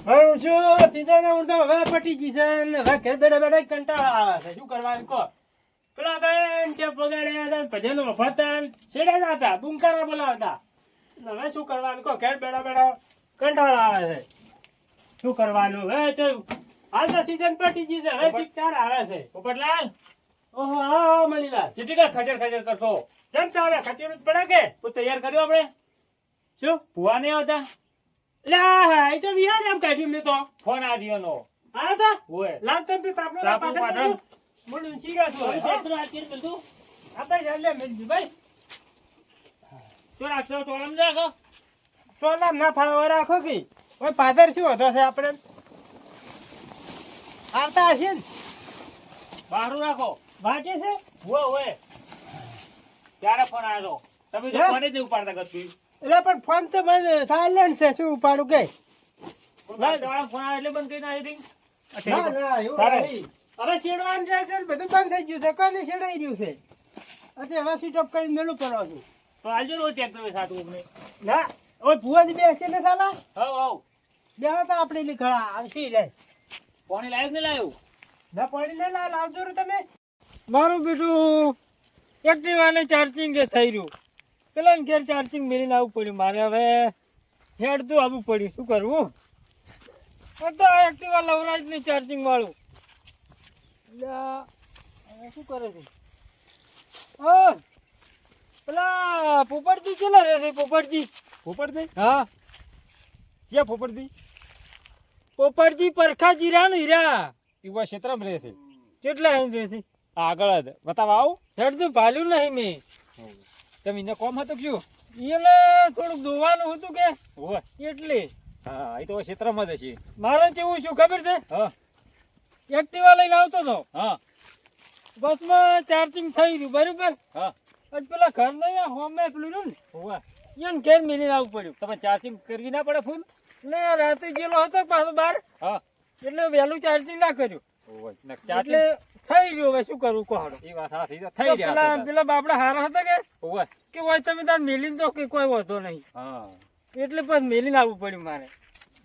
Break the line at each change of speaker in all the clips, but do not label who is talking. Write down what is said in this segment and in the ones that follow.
હું છું સીધા હું તો હવે પટી ગઈ છે ને હવે ઘેર બેઠા બેઠા કંટાળો આવે છે. શું કરવાનું કહો? પેલા બેન ટેપ વગાડ્યા હતા, ભજનો વફાતા, છેડ્યા હતા, બુંકારા બોલાવતા. હવે શું કરવાનું કહો? ઘેર બેઠા બેઠા કંટાળો આવે છે. શું કરવાનું હવે? હાલ તો સીઝન પટી ગઈ છે, હવે શિક્ષાર આવે છે.
પોપટલાલ,
ઓહો, હા મણીલાલ.
જેથી કઈ ખજર ખજર કરતો
જેમ ચાલે ખચેરું જ પડે કે
તું તૈયાર કર્યો આપણે
શું?
ભુવા નહીં આવતા
લા એ તો વિહાર આમ કાઢ્યું મેં તો.
ફોન આ દિયોનો
હા તો
ઓય
લાગતો તો તાપનો
તાપનું
પાછળ
પાછળ.
મુંડું ચીગા છું હવે. આપણે ચાલે મેલજી ભાઈ.
તો રાખો ટોળમ રાખો
તો ના ફાવે રાખો કે ઓય પાદર શું હતો છે આપણે આવતા હશે ને
બહારું રાખો
વાંચે છે
ઓય ઓય ત્યારે ફોન આવ્યો તમે તો
હે?
ફોન જ નહીં ઉપાડતા ગતું
એટલે પણ ફોન તો મને સાયલેન્ટ છે શું ઉપાડું કે
તમારા ફોન આવે એટલે બંધ કરી નાખી
ના ના એવું
તારે?
નહીં. હવે શેડવાનું છે એટલે બધું બંધ થઈ ગયું છે કોને શેડાઈ રહ્યું છે અચ્છા હવે સીટ ઓફ કરીને મેલું પડો છું
તો આજે રોજ ટ્રેક્ટર સાતું અમને
ના ઓય ભુવાજી બેસે ને સાલા
હવ હવ
બેહો તો આપણે લીખડા આવશી રે
પાણી લાવ્યું કે નહીં લાવ્યું
ના પડી ને લાવજો રે તમે
મારું બેટું એક્ટિવાને ચાર્જિંગ એ થઈ રહ્યું પેલા ઘેર ચાર્જિંગ મેળીને આવવું પડ્યું મારે હવે હેડતું આવવું પડ્યું શું કરવું તો એક્ટિવા લવરાજ નહીં ચાર્જિંગ વાળું એટલે હવે શું કરે છે હા પેલા પોપટજી ચેલા રહેશે પોપટજી
પોપટભાઈ
હા
ક્યાં પોપટભાઈ
પોપટજી પરખા જીરા નું હીરા
યુવા ક્ષેત્રમાં રહે છે
કેટલા એમ રહેશે
આગળ જ બતાવવા આવું
હેડતું ભાલ્યું નહીં મેં
તમે એને કોમ હતું શું
એને થોડુંક ધોવાનું હતું કે
ઓય
એટલે
હા એ તો ક્ષેત્રમાં જ હશે
મારે કેવું શું ખબર છે
હા
એક્ટિવા લઈને આવતો હતો
હા
બસમાં ચાર્જિંગ થઈ રહ્યું બરાબર
હા
આજ પેલા ઘર નહીં હોમે પેલું રહ્યું
ઓય
ને એને ઘેર મેળીને આવવું પડ્યું
તમે ચાર્જિંગ કરવી ના પડે ફૂલ
ને રાતે ગયેલો હતો પાછો બહાર
હા
એટલે વહેલું ચાર્જિંગ ના કર્યું
ઓય ને
એટલે
ચાર્જિંગ
થઈ રહ્યું હવે શું કરવું કોહડો
એ વાત સાચી છે.
તો
થઈ ગયા
પેલા
છે.
પેલા બાપડા હારા હતા કે
ઓય
હોય તમે તાર મેલીને તો કે કોઈ વાંધો નહીં
હા
એટલે પછી મેલીને આવવું પડ્યું મારે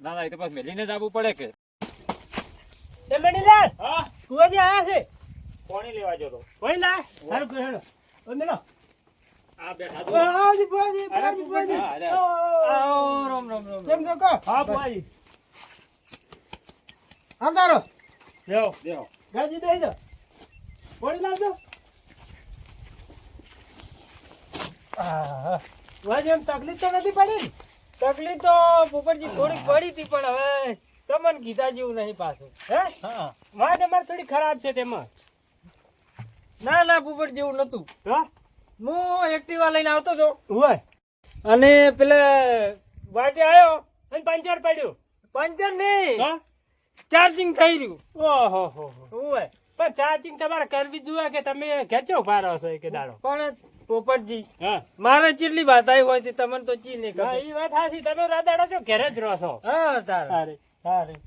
ના ના એ તો બસ મેલીને જ આવવું પડે કે
એ મણીલાલ
હા
ભુવાજી આયા છે
પાણી લેવા જતો
ઓય ના સારું કરે હેડો ઓય મેલો
આ બેઠા
ઓય આવજી ભુવાજી ભુવાજી ભુવાજી
હા, અરે.
આવો રામ રામ રામ
કેમ છો કો
હા ભાઈ
હા તારો
લેવો લેવો
ગાજી બેસી જાઓ પોણી લાવજો ભુવાજી એમ તકલીફ તો નથી પડી ને?
તકલીફ તો પોપટજી થોડીક પડી હતી પણ હવે તમને કીધા જેવું નહીં પાછું
હે
હા
વાત અમારી થોડી ખરાબ છે તેમાં
ના ના પોપટ જેવું નતું
તો
હું એક્ટિવા લઈને આવતો હતો
હોય
અને પેલે વાટે આવ્યો
અને પંચર પડ્યું
પંચર નહીં
હા
ચાર્જિંગ થઈ રહ્યું
ઓહો હો
ઓય
પણ ચાર્જિંગ તમારે કરવી જોઈએ કે તમે ખેંચો ઉભા રહો છો કે દાડો
પણ પોપટજી
હા
મારે કેટલી વાત આવી હોય છે તમને તો ચી નહીં
હા,
ખબર
ઈ વાત સાચી તમે રાદાડો છો ઘરે જ રહો છો
હા તારે
સારી
સારી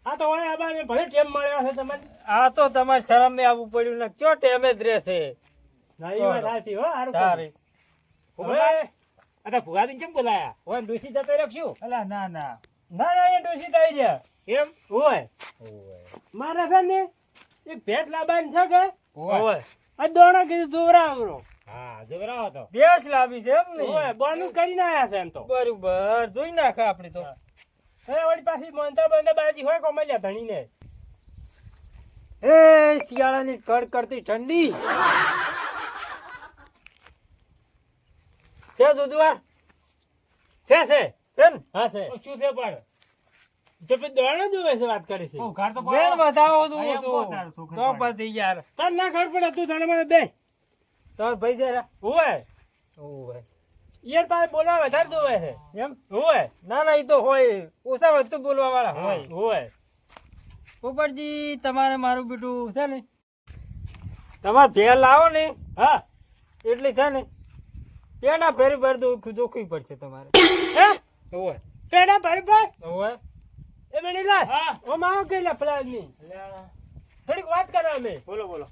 હા તો હોય આબા ભલે ટેમ મળ્યો છે તમને
આ તો તમારે શરમ આવવું પડ્યું ને ચો ટેમે જ રહેશે
ના ઈ વાત સાચી હો સારું
તારે
કર્યું. હવે
અચ્છા ફુગાદી કેમ બોલાયા ઓય ડોસી જતો રાખશું
અલા ના ના
ના ના એ ડોસી થઈ ગયા
એમ
હોય મારે છે ને એક ભેટ લાવવાની છે કે
ઓય
આ દોણા કીધું દોરાવરો
હા જબરાવો તો
બેસ લાવી છે એમ
હોય
ને
બોનું કરીને આયા છે એમ તો
બરોબર જોઈ નાખે આપડે તો
હે વળી પાછી મોંતા બંધા બાજી હોય કોમલ્યા ધણીને
એ શિયાળાની કડ કરતી ઠંડી છે દુધવાર
છે
છે ને
હા છે
શું છે પણ
તો પછી દોણા જોવે છે વાત કરી છે
ઘર તો
વેણ વધાવો દઉં
અહીંયા
તો
બહુ તારું સુખ
તો
પડે.
પછી યાર
તને ના ખબર પડે તું ધણી મને બેસ
તો ભાઈ છે
હોય
ઓય
યાર પાસે બોલવા વધારે જોવે છે
એમ
હોય
ના ના એ તો હોય ઓછા વધુ બોલવા વાળા હોય
હોય
પોપટજી તમારે મારું બેટું છે ને તમારે ભેળ લાવો ને
હા
એટલે છે ને પેલા ફેરી ભર દો જોખવી પડશે તમારે
હે
હોય
પેડા ભરી ભાઈ
હોય
એ બેડી લા
હા
ઓ માવ કે લફલા ની થોડીક વાત કરો અમે
બોલો બોલો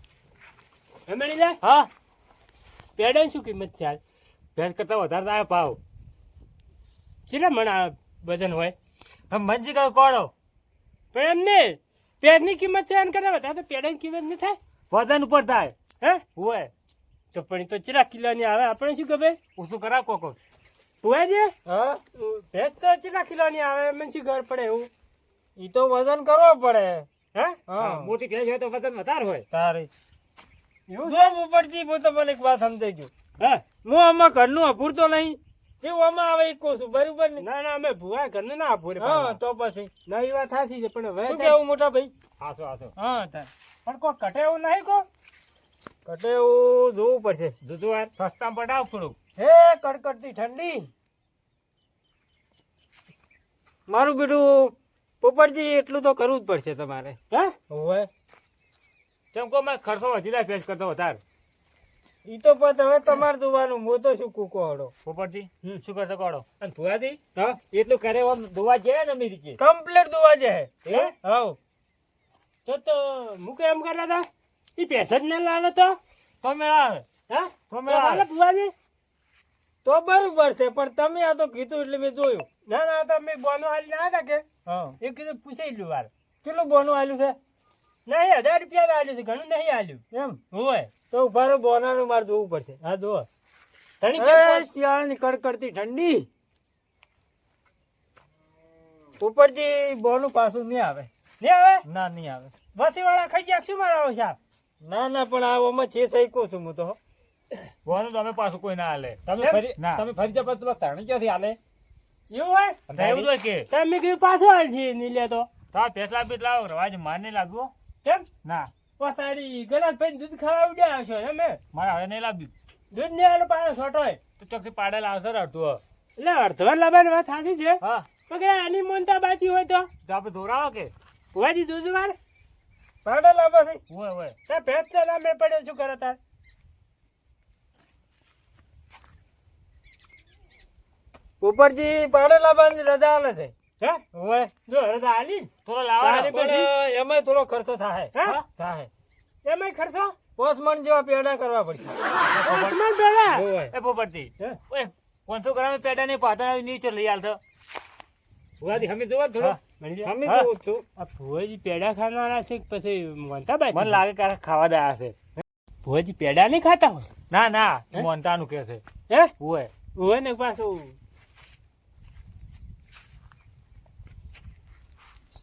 એ બેડી લા
હા
પેડા શું કિંમત છે હાલ
ભેંસ કરતા વધારે થાય ભાવ
કેટલા મણ આ વજન હોય
મંજી કઈ કોડો
પણ એમને પેડની કિંમત છે એને કરતા વધારે તો પેડાની કિંમત નહીં થાય
વજન ઉપર થાય
હે
હોય
તો પણ એ તો ચેટલા કિલોની આવે આપણે શું ખબર
ઓછું કરાવ કોકો
ભુવાજી
હા
ભેંસ તો ચેટલા કિલોની આવે મને શું ખબર પડે એવું
ઈ તો વજન કરવો પડે
હે
હા
મોટી ભેંસ હોય તો વજન વધારે હોય
તારે
એવું
જો ઉપરજી હું તમને એક વાત સમજાઈ ગયું
હા
હું આમાં ઘરનું અભૂરતો નહીં જેવું આમાં આવે એ કહું છું બરાબર ને
ના ના અમે ભુવા ઘરને ના આપો રે
હા તો પછી
ના એ વાત સાચી છે પણ હવે
શું કેવું મોટા ભાઈ
હાસો હાસો
હા તાર
પણ કોઈ કટે એવું નહીં કો
કટે એવું જોવું પડશે
જુજુવાર સસ્તામાં પડાવ થોડુંક
હે કડકડતી ઠંડી મારું બેટું પોપટજી એટલું તો કરવું જ પડશે તમારે
હે
હોય
કેમ કહો મેં ખર્ચો વધી જાય ભેંસ કરતો વધારે
ઈ તો પણ હવે તમારે જોવાનું હું તો શું કૂકો હડો
પોપટજી શું કરશો કોડો અને ભુવાજી
હા
એટલું કરે આમ દોવા જાય ને અમેરિકી
કમ્પ્લીટ દુવા જાય
હે
હાઉ
તો હું કેમ કરતા હતા એ પૈસા જ ના લાવે તો
તો મેળાવે
હા
તો
તો
મેળાવે
હાલે ભુવાજી
તો બરોબર છે પણ તમે આ તો કીધું એટલે મેં જોયું
ના ના તો મેં બોનો હાલી ના હતા કે
હા
એ કીધું પૂછાઈ લ્યું વાર
કેટલું બોનું આલ્યું છે
નહીં 1000 રૂપિયા આલ્યું છે ઘણું નહીં આલ્યું
એમ
હોય
તો ઉભા રહો બોનાનું મારે જોવું પડશે
હા જો ઘણી
એ શિયાળાની કડકડતી ઠંડી ઉપરથી બોનું પાછું નહીં આવે
નહીં આવે
ના નહીં આવે
વથી વાળા ખાઈ ગયા શું મારો સાહેબ
ના ના પણ આ ઓમાં છે સહીકો છું હું તો
ભુવાનું તો અમે પાછું કોઈ ના હાલે તમે
એમ?
ફરી
ના.
તમે ફરી જવા તો તાણી ક્યાંથી હાલે
એવું હોય
અને એવું હોય કે
તમે કીધું પાછો હાલ છે નહીં લેતો
તો ફેસલા બીટ લાવો રવાજ માર નહીં લાગ્યો
કેમ
ના
તારી ગલાસ ભાઈ દૂધ ખાવા ઉડ્યા છો એમ
મારે હવે નહીં લાગ્યું
દૂધ નહીં આલો પાછો છોટો હોય
તો ચોકથી પાડેલા આવશે ને અડધું
એટલે અડધવાર લાવવાની વાત સાચી છે
હા
પણ કે આની મોનતા બાકી હોય તો
તો આપણે દોરાવો કે
ભુવાજી દૂધ વાર
પાડે લાવવા છે
હોય હોય
તાર ભેંસ તો ના મેળ પડે શું કરે તાર
ઉપરથી પાડે લાવવાની રજા આલે છે
હે
હોય
જો રજા આલી ને
થોડો લાવો
તારી
ને.
પણ એમાંય થોડો ખર્ચો થાય
હા
થાય
એમાંય ખર્ચો
5 મણ જેવા પેડા કરવા પડશે
આસમાન પેલા
હોય
એ પોપટજી
હે?
ઓય 500 ગ્રામ પેટા નહીં પાતા નીચે લઈ આલતો ભુવાજી અમે જોવા થોડો
હા, મળી જાય.
અમે
હા.
જોઉં છું
આ ભુવાજી પેડા ખાનારા છે કે પછી મોનતા બાકી
મને લાગે કે આ ખાવા દયા છે
ભુવાજી પેડા નહીં ખાતા હોય
ના ના
હે?
મોનતાનું કે છે
હે
હોય
હોય ને પાછું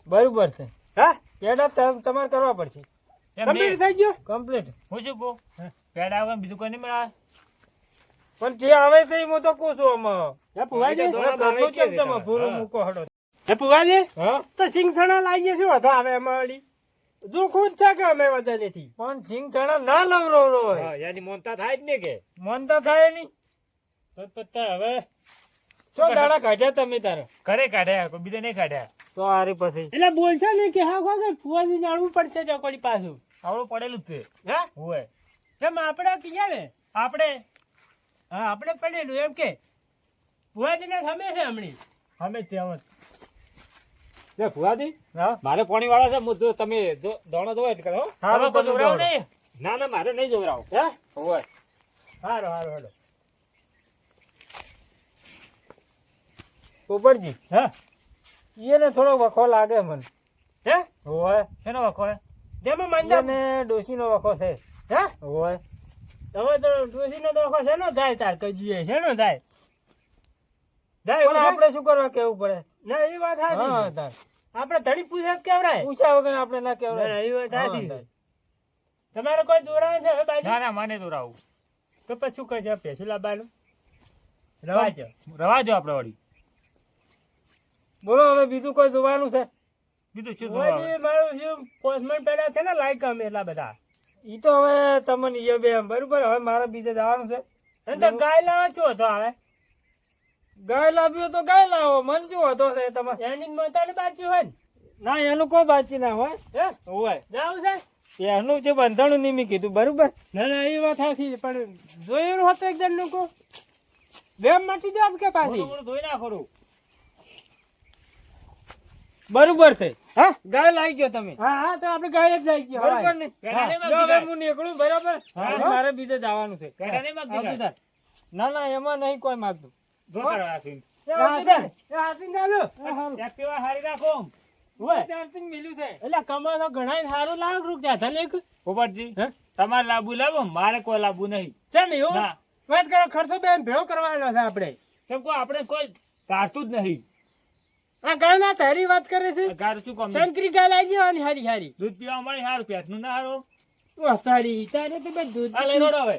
બરોબર છે
હા
પેડા તમારે કરવા પડશે
એમ
કમ્પ્લીટ
નહીં.
થઈ ગયો
કમ્પ્લીટ
હું શું કહું પેડા વગર બીજું કોઈ નહીં મળે
પણ જે આવે તે હું તો કહું છું આમાં
હે ભુવાજી
હવે તો
હવે ઘરનું
આવે
કેમ તમે
છે.
ભૂરું
હા.
મૂકો હડો
હે ભુવાજી
હા
તો સિંગસણા લાવીએ શું હતો આવે એમાં વળી જોખું જ છે કે અમે વધારેથી
પણ સિંગ ચણા ના લવરો હોય
હા યાની મોનતા થાય જ ને કે
મનતા થાય નહીં
તો પત્તા હવે
શું દાડા કાઢ્યા તમે તારે
ઘરે કાઢ્યા કોઈ બીજે નહીં કાઢ્યા
તો હારી પછી
એટલે બોલશો ને કે હા ખોગે ફુવાજી જાણવું પડશે ચોકડી પાછું
આવડું પડેલું જ છે
હે
હોય
જેમ આપણે કીધા ને
આપણે
હા આપણે પડેલું એમ કે ફુવાજીને ગમે છે હમણી
અમે ત્યાં લે ભુવાજી
હા
મારે પાણી વાળા છે હું જો તમે જો દોણો જોવો એટલે કરો
હારું,
તમે કોઈ
તમે
જોવરાવો
દોડો.
નહીં ના ના મારે નહીં જોવરાવો
હે
હોય
હારો હારો હારો
પોપટજી
હા
એને થોડો વખો લાગે મને
હે
હોય
શેનો વખો હે
જેમાં મંજા
એને ડોશીનો વખો છે
હે
હોય
હવે તો ડોશીનો દોખો શેનો થાય તાર કજીએ શેનો થાય થાય
પણ
એવું
આપણે શું કરવા કેવું પડે
ના એ વાત
હા
સાચી
તાર
આપણે ધડી પૂછે જ કેવરાય
પૂછ્યા વગર આપણે ના
ના, ના, એ વાત
કેવડાય
સાચી. તમારે કોઈ દોરાવે છે હવે બાજુ
ના ના માને દોરાવું
તો પછી શું કહે છે પેસું લાવવાનું રવા છે
રવાજો આપણે વળી
બોલો હવે બીજું કોઈ જોવાનું છે
બીજું શું જોવાનું?
ઓય મારું શું પોસ્ટમેન પેડા છે ને લાઈક અમે એટલા બધા
ઈ તો હવે તમને ઈ બે એમ બરોબર હવે મારે બીજે જવાનું છે
અને તો ગાય લાવે શું હતો હવે
ગાય લાવ્યો તો ગાય લાવો મન શું હતો છે તમારે
એની મતાની બાજુ હોય ને
ના એનું કોઈ બાચી ના હોય
હે
હોય
જાવું છે
એનું જે બંધાણું નહીં મેં કીધું બરોબર
ના ના એ વાત સાચી છે, પણ જોયેલું હતું એકદમ લોકો વેમ મટી જાત કે પાછી
થોડું ધોઈ નાખો થોડું.
બરોબર છે
હા
ગાય લાવી ગયો તમે
હા હા તો આપણે ગાય જ જાય છે
બરોબર ને
પેડા નહીં
જો
માંગતી
હવે
ગાય.
હું નીકળું બરાબર
હા.
હવે મારે બીજે જવાનું છે
પેડા નહીં માંગતી
આવતું
ગાય.
તાર. ના ના એમાં નહીં કોઈ માગતું
જો તારા હાથીન.
એ આવતું તાર.
હાથીને ચાલુ
એક્ટિવા હારી રાખો.
ઓય
ચાર્જિંગ મેલ્યું છે
એટલે કમા તો ઘણા સારું લાગ રૂક જા ધન એક
પોપટજી
હે?
તમારે લાવવું લાવો મારે કોઈ લાવવું નહીં
ચાલ એવું
ના
વાત કરો ખર્ચો બેન ભેળો કરવાનો છે આપણે
કેમ કો આપણે કોઈ કાઢતું જ નહીં
આ ગાયના તારી વાત કરે છે
ગાર શું કામ
શંકરી ગાય લાગી જવાની હારી હારી
દૂધ પીવા મળે સારું પેટનું ના સારું
વાહ તારી તારે તો બે દૂધ
આ લઈ રોડો હવે